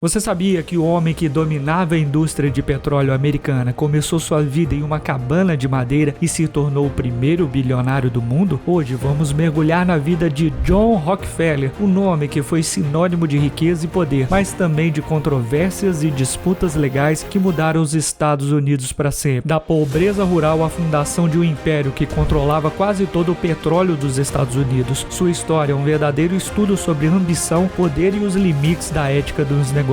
Você sabia que o homem que dominava a indústria de petróleo americana começou sua vida em uma cabana de madeira e se tornou o primeiro bilionário do mundo? Hoje vamos mergulhar na vida de John Rockefeller, um nome que foi sinônimo de riqueza e poder, mas também de controvérsias e disputas legais que mudaram os Estados Unidos para sempre. Da pobreza rural à fundação de um império que controlava quase todo o petróleo dos Estados Unidos. Sua história é um verdadeiro estudo sobre ambição, poder e os limites da ética dos negócios.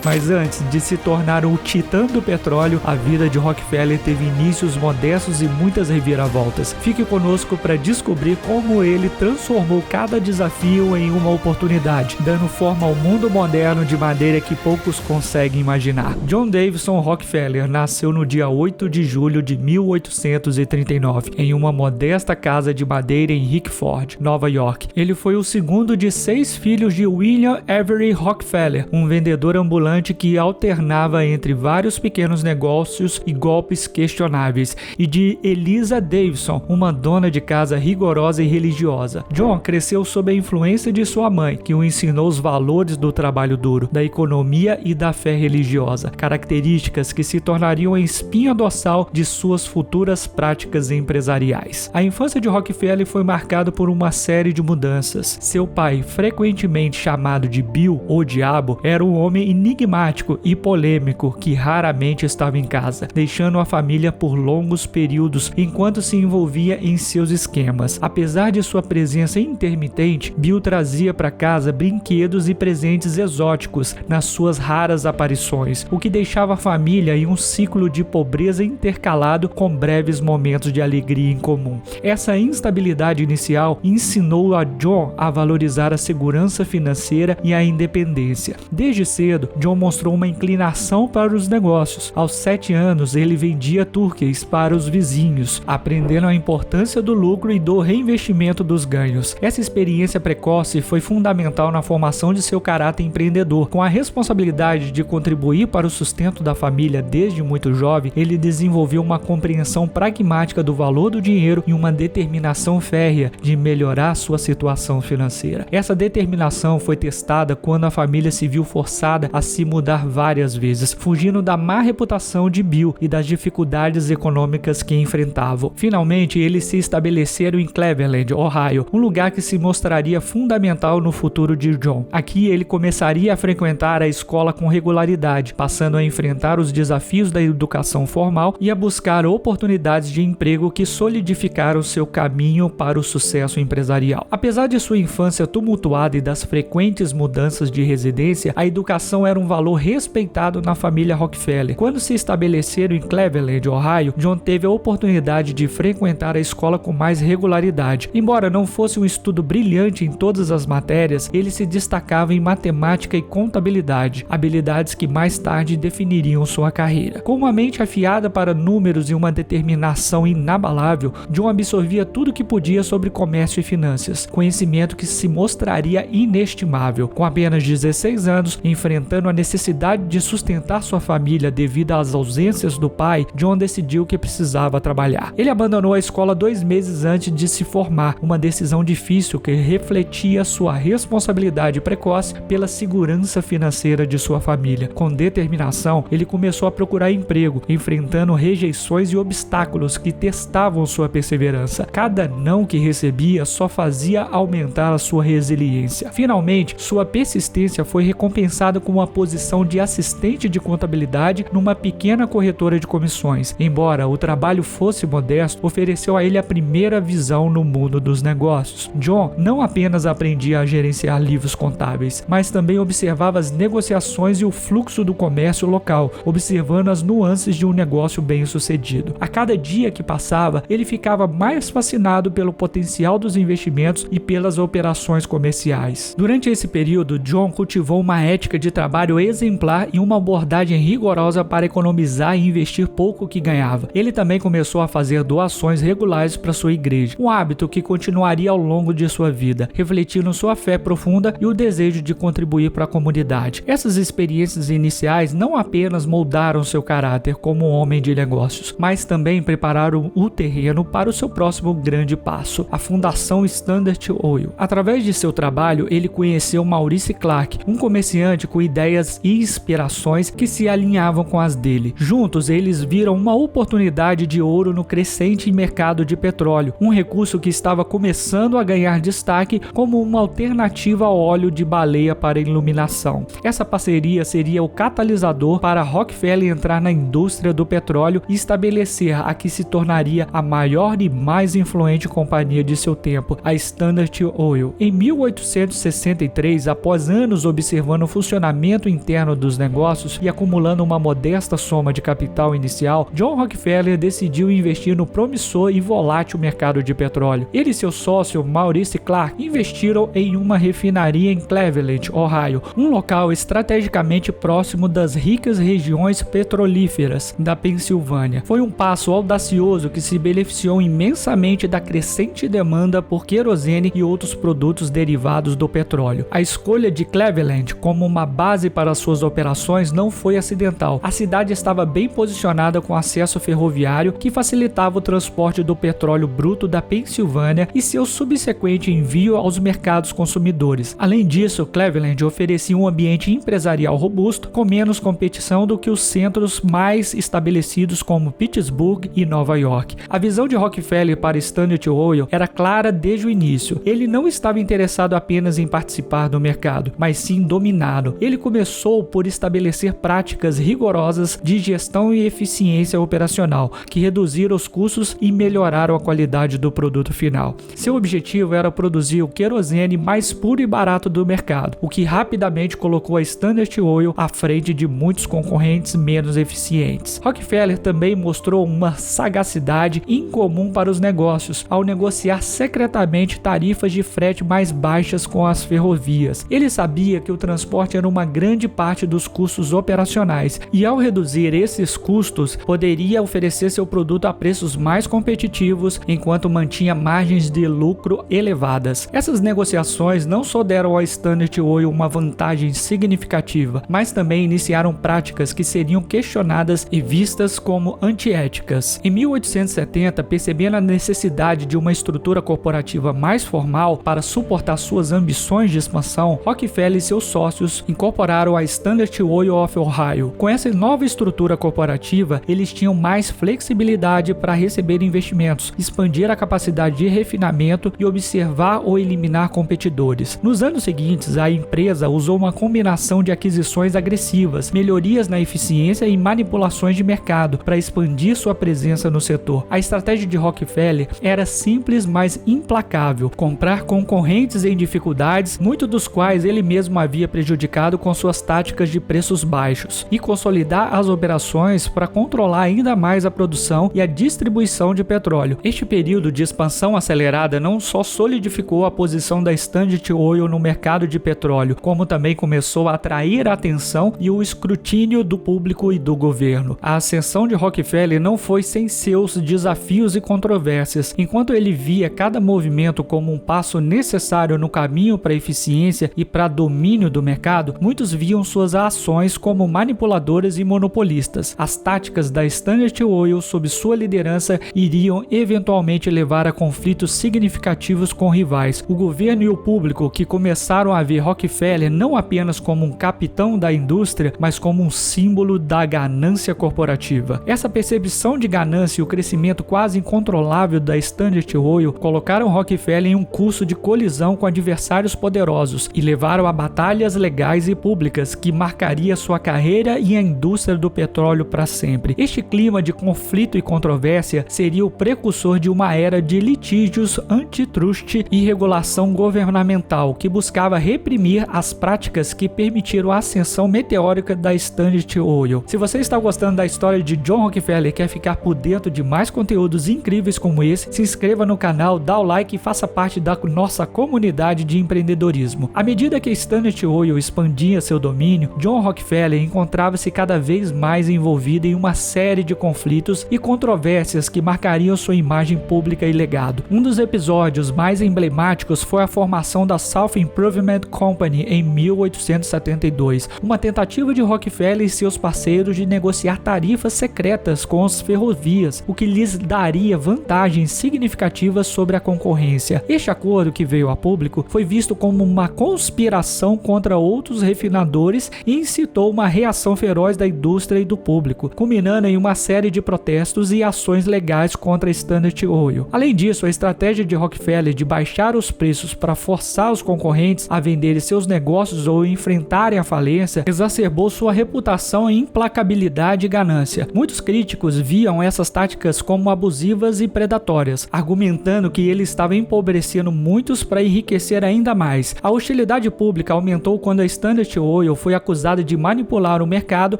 Mas antes de se tornar o titã do petróleo, a vida de Rockefeller teve inícios modestos e muitas reviravoltas. Fique conosco para descobrir como ele transformou cada desafio em uma oportunidade, dando forma ao mundo moderno de maneira que poucos conseguem imaginar. John Davison Rockefeller nasceu no dia 8 de julho de 1839, em uma modesta casa de madeira em Hickford, Nova York. Ele foi o segundo de 6 filhos de William Avery Rockefeller, um vendedor ambulante que alternava entre vários pequenos negócios e golpes questionáveis, e de Eliza Davison, uma dona de casa rigorosa e religiosa. John cresceu sob a influência de sua mãe, que o ensinou os valores do trabalho duro, da economia e da fé religiosa, características que se tornariam a espinha dorsal de suas futuras práticas empresariais. A infância de Rockefeller foi marcada por uma série de mudanças. Seu pai, frequentemente chamado de Bill ou Diabo, era um homem enigmático e polêmico que raramente estava em casa, deixando a família por longos períodos enquanto se envolvia em seus esquemas. Apesar de sua presença intermitente, Bill trazia para casa brinquedos e presentes exóticos nas suas raras aparições, o que deixava a família em um ciclo de pobreza intercalado com breves momentos de alegria em comum. Essa instabilidade inicial ensinou a John a valorizar a segurança financeira e a independência. Desde cedo, John mostrou uma inclinação para os negócios. Aos 7 anos, ele vendia turquês para os vizinhos, aprendendo a importância do lucro e do reinvestimento dos ganhos. Essa experiência precoce foi fundamental na formação de seu caráter empreendedor. Com a responsabilidade de contribuir para o sustento da família desde muito jovem, ele desenvolveu uma compreensão pragmática do valor do dinheiro e uma determinação férrea de melhorar sua situação financeira. Essa determinação foi testada quando a família se viu forçada a se mudar várias vezes, fugindo da má reputação de Bill e das dificuldades econômicas que enfrentavam. Finalmente, eles se estabeleceram em Cleveland, Ohio, um lugar que se mostraria fundamental no futuro de John. Aqui ele começaria a frequentar a escola com regularidade, passando a enfrentar os desafios da educação formal e a buscar oportunidades de emprego que solidificaram seu caminho para o sucesso empresarial. Apesar de sua infância tumultuada e das frequentes mudanças de residência, a educação era um valor respeitado na família Rockefeller. Quando se estabeleceram em Cleveland, Ohio, John teve a oportunidade de frequentar a escola com mais regularidade. Embora não fosse um estudo brilhante em todas as matérias, ele se destacava em matemática e contabilidade, habilidades que mais tarde definiriam sua carreira. Com uma mente afiada para números e uma determinação inabalável, John absorvia tudo que podia sobre comércio e finanças, conhecimento que se mostraria inestimável. Com apenas 16 anos, enfrentando a necessidade de sustentar sua família devido às ausências do pai, John decidiu que precisava trabalhar. Ele abandonou a escola 2 meses antes de se formar, uma decisão difícil que refletia sua responsabilidade precoce pela segurança financeira de sua família. Com determinação, ele começou a procurar emprego, enfrentando rejeições e obstáculos que testavam sua perseverança. Cada não que recebia só fazia aumentar a sua resiliência. Finalmente, sua persistência foi recompensada com uma posição de assistente de contabilidade numa pequena corretora de comissões. Embora o trabalho fosse modesto, ofereceu a ele a primeira visão no mundo dos negócios. John não apenas aprendia a gerenciar livros contábeis, mas também observava as negociações e o fluxo do comércio local, observando as nuances de um negócio bem-sucedido. A cada dia que passava, ele ficava mais fascinado pelo potencial dos investimentos e pelas operações comerciais. Durante esse período, John cultivou uma ética de trabalho exemplar e uma abordagem rigorosa para economizar e investir pouco que ganhava. Ele também começou a fazer doações regulares para sua igreja, um hábito que continuaria ao longo de sua vida, refletindo sua fé profunda e o desejo de contribuir para a comunidade. Essas experiências iniciais não apenas moldaram seu caráter como um homem de negócios, mas também prepararam o terreno para o seu próximo grande passo, a fundação Standard Oil. Através de seu trabalho, ele conheceu Maurice Clark, um comerciante com ideias e inspirações que se alinhavam com as dele. Juntos, eles viram uma oportunidade de ouro no crescente mercado de petróleo, um recurso que estava começando a ganhar destaque como uma alternativa ao óleo de baleia para iluminação. Essa parceria seria o catalisador para Rockefeller entrar na indústria do petróleo e estabelecer a que se tornaria a maior e mais influente companhia de seu tempo, a Standard Oil. Em 1863, após anos observando o funcionamento interno dos negócios e acumulando uma modesta soma de capital inicial, John Rockefeller decidiu investir no promissor e volátil mercado de petróleo. Ele e seu sócio, Maurice Clark, investiram em uma refinaria em Cleveland, Ohio, um local estrategicamente próximo das ricas regiões petrolíferas da Pensilvânia. Foi um passo audacioso que se beneficiou imensamente da crescente demanda por querosene e outros produtos derivados do petróleo. A escolha de Cleveland como uma base para suas operações não foi acidental. A cidade estava bem posicionada com acesso ferroviário que facilitava o transporte do petróleo bruto da Pensilvânia e seu subsequente envio aos mercados consumidores. Além disso, Cleveland oferecia um ambiente empresarial robusto, com menos competição do que os centros mais estabelecidos como Pittsburgh e Nova York. A visão de Rockefeller para Standard Oil era clara desde o início. Ele não estava interessado apenas em participar do mercado, mas sim dominá-lo. Ele começou por estabelecer práticas rigorosas de gestão e eficiência operacional, que reduziram os custos e melhoraram a qualidade do produto final. Seu objetivo era produzir o querosene mais puro e barato do mercado, o que rapidamente colocou a Standard Oil à frente de muitos concorrentes menos eficientes. Rockefeller também mostrou uma sagacidade incomum para os negócios, ao negociar secretamente tarifas de frete mais baixas com as ferrovias. Ele sabia que o transporte era uma grande parte dos custos operacionais e, ao reduzir esses custos, poderia oferecer seu produto a preços mais competitivos enquanto mantinha margens de lucro elevadas. Essas negociações não só deram à Standard Oil uma vantagem significativa, mas também iniciaram práticas que seriam questionadas e vistas como antiéticas. Em 1870, percebendo a necessidade de uma estrutura corporativa mais formal para suportar suas ambições de expansão, Rockefeller e seus sócios incorporaram a Standard Oil of Ohio. Com essa nova estrutura corporativa, eles tinham mais flexibilidade para receber investimentos, expandir a capacidade de refinamento e observar ou eliminar competidores. Nos anos seguintes, a empresa usou uma combinação de aquisições agressivas, melhorias na eficiência e manipulações de mercado para expandir sua presença no setor. A estratégia de Rockefeller era simples, mas implacável: comprar concorrentes em dificuldades, muitos dos quais ele mesmo havia prejudicado com suas táticas de preços baixos, e consolidar as operações para controlar ainda mais a produção e a distribuição de petróleo. Este período de expansão acelerada não só solidificou a posição da Standard Oil no mercado de petróleo, como também começou a atrair a atenção e o escrutínio do público e do governo. A ascensão de Rockefeller não foi sem seus desafios e controvérsias. Enquanto ele via cada movimento como um passo necessário no caminho para a eficiência e para domínio do mercado, muitos viam suas ações como manipuladoras e monopolistas. As táticas da Standard Oil sob sua liderança iriam eventualmente levar a conflitos significativos com rivais. O governo e o público, que começaram a ver Rockefeller não apenas como um capitão da indústria, mas como um símbolo da ganância corporativa. Essa percepção de ganância e o crescimento quase incontrolável da Standard Oil colocaram Rockefeller em um curso de colisão com adversários poderosos e levaram a batalhas legais e públicas que marcaria sua carreira e a indústria do petróleo para sempre. Este clima de conflito e controvérsia seria o precursor de uma era de litígios, antitrust e regulação governamental que buscava reprimir as práticas que permitiram a ascensão meteórica da Standard Oil. Se você está gostando da história de John Rockefeller e quer ficar por dentro de mais conteúdos incríveis como esse, se inscreva no canal, dá o like e faça parte da nossa comunidade de empreendedorismo. À medida que a Standard Oil expandia seu domínio, John Rockefeller encontrava-se cada vez mais envolvido em uma série de conflitos e controvérsias que marcariam sua imagem pública e legado. Um dos episódios mais emblemáticos foi a formação da South Improvement Company em 1872, uma tentativa de Rockefeller e seus parceiros de negociar tarifas secretas com as ferrovias, o que lhes daria vantagens significativas sobre a concorrência. Este acordo, que veio a público, foi visto como uma conspiração contra outros seus refinadores e incitou uma reação feroz da indústria e do público, culminando em uma série de protestos e ações legais contra a Standard Oil. Além disso, a estratégia de Rockefeller de baixar os preços para forçar os concorrentes a venderem seus negócios ou enfrentarem a falência exacerbou sua reputação em implacabilidade e ganância. Muitos críticos viam essas táticas como abusivas e predatórias, argumentando que ele estava empobrecendo muitos para enriquecer ainda mais. A hostilidade pública aumentou quando a Standard Oil foi acusada de manipular o mercado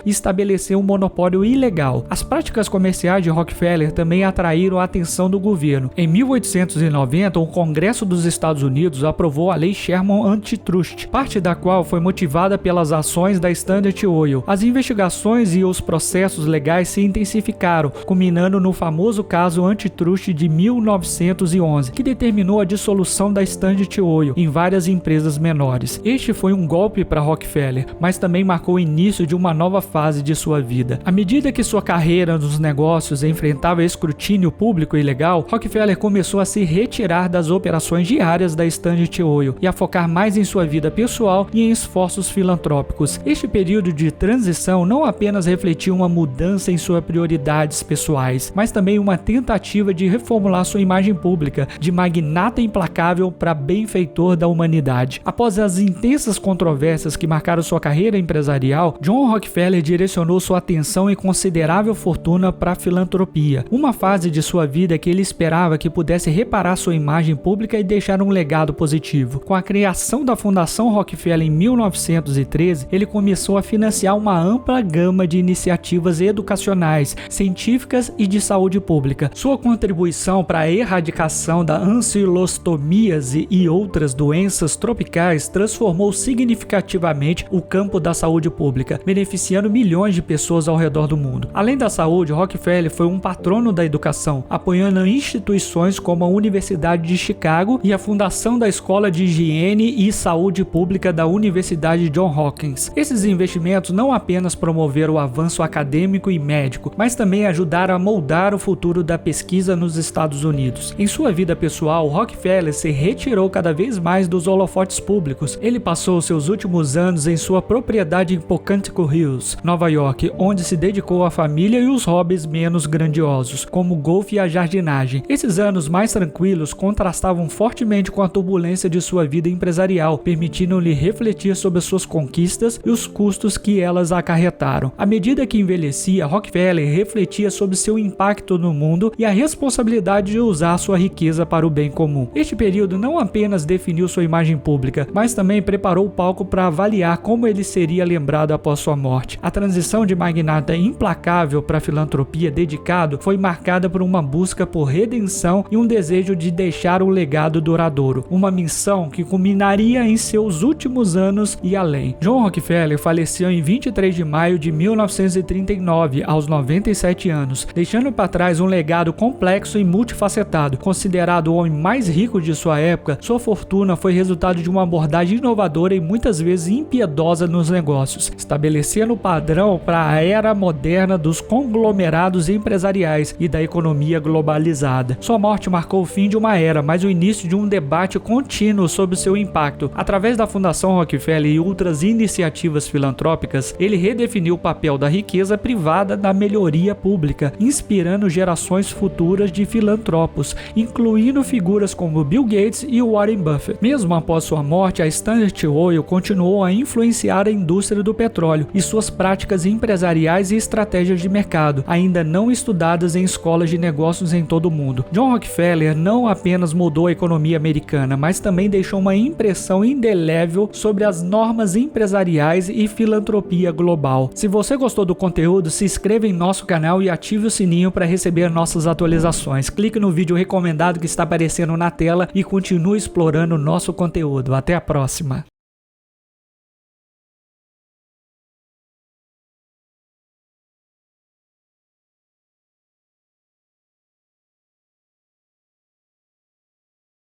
e estabelecer um monopólio ilegal. As práticas comerciais de Rockefeller também atraíram a atenção do governo. Em 1890, o Congresso dos Estados Unidos aprovou a Lei Sherman Antitrust, parte da qual foi motivada pelas ações da Standard Oil. As investigações e os processos legais se intensificaram, culminando no famoso caso Antitrust de 1911, que determinou a dissolução da Standard Oil em várias empresas menores. Este foi um golpe para Rockefeller, mas também marcou o início de uma nova fase de sua vida. À medida que sua carreira nos negócios enfrentava escrutínio público e legal, Rockefeller começou a se retirar das operações diárias da Standard Oil e a focar mais em sua vida pessoal e em esforços filantrópicos. Este período de transição não apenas refletiu uma mudança em suas prioridades pessoais, mas também uma tentativa de reformular sua imagem pública de magnata implacável para benfeitor da humanidade. Após as intensas controvérsias que marcaram sua carreira empresarial, John Rockefeller direcionou sua atenção e considerável fortuna para a filantropia, uma fase de sua vida que ele esperava que pudesse reparar sua imagem pública e deixar um legado positivo. Com a criação da Fundação Rockefeller em 1913, ele começou a financiar uma ampla gama de iniciativas educacionais, científicas e de saúde pública. Sua contribuição para a erradicação da ancilostomíase e outras doenças tropicais transformou significativamente o campo da saúde pública, beneficiando milhões de pessoas ao redor do mundo. Além da saúde, Rockefeller foi um patrono da educação, apoiando instituições como a Universidade de Chicago e a fundação da Escola de Higiene e Saúde Pública da Universidade Johns Hopkins. Esses investimentos não apenas promoveram o avanço acadêmico e médico, mas também ajudaram a moldar o futuro da pesquisa nos Estados Unidos. Em sua vida pessoal, Rockefeller se retirou cada vez mais dos holofotes públicos. Ele passou seus últimos anos em sua propriedade em Pocantico Hills, Nova York, onde se dedicou à família e os hobbies menos grandiosos, como o golfe e a jardinagem. Esses anos mais tranquilos contrastavam fortemente com a turbulência de sua vida empresarial, permitindo-lhe refletir sobre suas conquistas e os custos que elas acarretaram. À medida que envelhecia, Rockefeller refletia sobre seu impacto no mundo e a responsabilidade de usar sua riqueza para o bem comum. Este período não apenas definiu sua imagem pública, mas também preparou o palco para avaliar como ele seria lembrado após sua morte. A transição de magnata implacável para a filantropia dedicado foi marcada por uma busca por redenção e um desejo de deixar um legado duradouro, uma missão que culminaria em seus últimos anos e além. John Rockefeller faleceu em 23 de maio de 1939, aos 97 anos, deixando para trás um legado complexo e multifacetado. Considerado o homem mais rico de sua época, sua fortuna foi resultado de uma abordagem inovadora e muitas vezes impiedosa nos negócios, estabelecendo o padrão para a era moderna dos conglomerados empresariais e da economia globalizada. Sua morte marcou o fim de uma era, mas o início de um debate contínuo sobre seu impacto. Através da Fundação Rockefeller e outras iniciativas filantrópicas, ele redefiniu o papel da riqueza privada na melhoria pública, inspirando gerações futuras de filantropos, incluindo figuras como Bill Gates e Warren Buffett. Mesmo após sua morte, a Standard Oil continuou a influenciar a indústria do petróleo e suas práticas empresariais e estratégias de mercado, ainda não estudadas em escolas de negócios em todo o mundo. John Rockefeller não apenas mudou a economia americana, mas também deixou uma impressão indelével sobre as normas empresariais e filantropia global. Se você gostou do conteúdo, se inscreva em nosso canal e ative o sininho para receber nossas atualizações. Clique no vídeo recomendado que está aparecendo na tela e continue explorando o nosso conteúdo. Até a próxima!